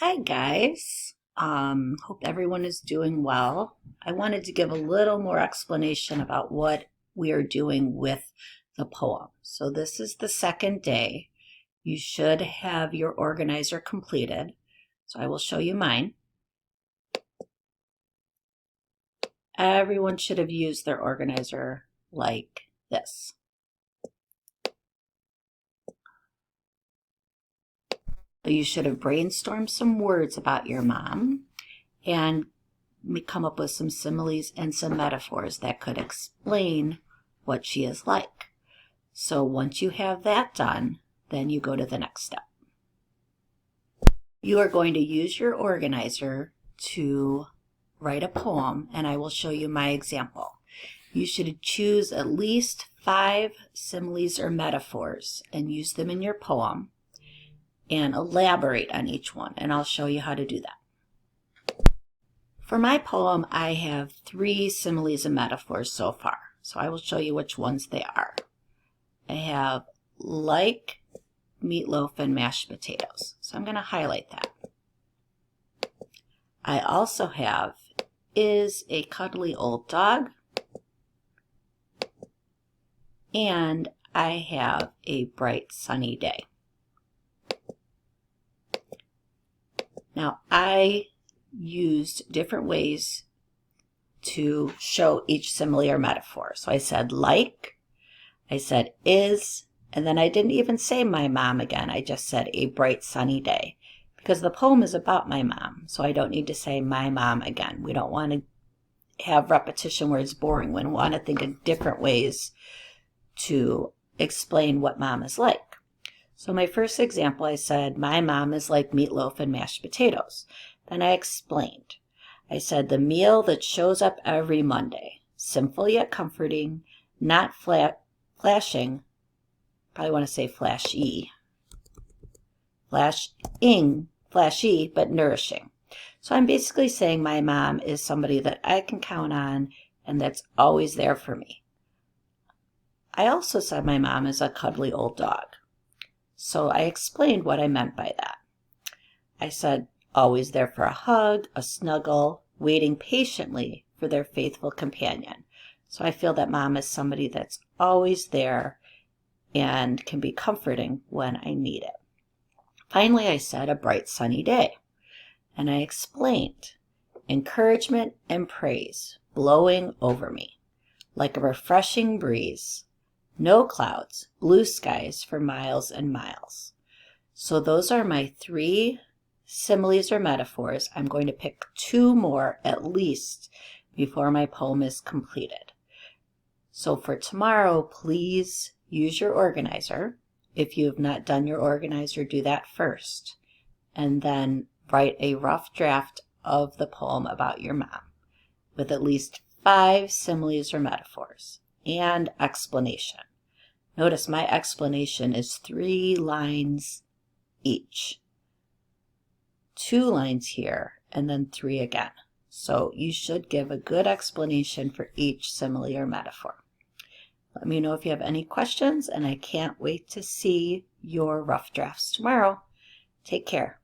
Hi guys. Hope everyone is doing well. I wanted to give a little more explanation about what we are doing with the poem. So this is the second day. You should have your organizer completed. So I will show you mine. Everyone should have used their organizer like this. You should have brainstormed some words about your mom and come up with some similes and some metaphors that could explain what she is like. So once you have that done, then you go to the next step. You are going to use your organizer to write a poem, and I will show you my example. You should choose at least 5 similes or metaphors and use them in your poem and elaborate on each one, and I'll show you how to do that. For my poem, I have 3 similes and metaphors so far, so I will show you which ones they are. I have like meatloaf and mashed potatoes, so I'm going to highlight that. I also have is a cuddly old dog, and I have a bright sunny day. Now, I used different ways to show each simile or metaphor. So I said like, I said is, and then I didn't even say my mom again. I just said a bright sunny day because the poem is about my mom. So I don't need to say my mom again. We don't want to have repetition where it's boring. We want to think of different ways to explain what mom is like. So my first example, I said, my mom is like meatloaf and mashed potatoes. Then I explained. I said, the meal that shows up every Monday, simple yet comforting, not flashing, probably want to say flashy, flashy, but nourishing. So I'm basically saying my mom is somebody that I can count on and that's always there for me. I also said my mom is a cuddly old dog. So I explained what I meant by that. I said, always there for a hug, a snuggle, waiting patiently for their faithful companion. So I feel that mom is somebody that's always there and can be comforting when I need it. Finally, I said a bright sunny day. And I explained encouragement and praise blowing over me like a refreshing breeze. No clouds, blue skies for miles and miles. So those are my 3 similes or metaphors. I'm going to pick 2 more at least before my poem is completed. So for tomorrow, please use your organizer. If you have not done your organizer, do that first. And then write a rough draft of the poem about your mom with at least 5 similes or metaphors and explanation. Notice my explanation is 3 lines each. 2 lines here and then 3 again. So you should give a good explanation for each simile or metaphor. Let me know if you have any questions, and I can't wait to see your rough drafts tomorrow. Take care.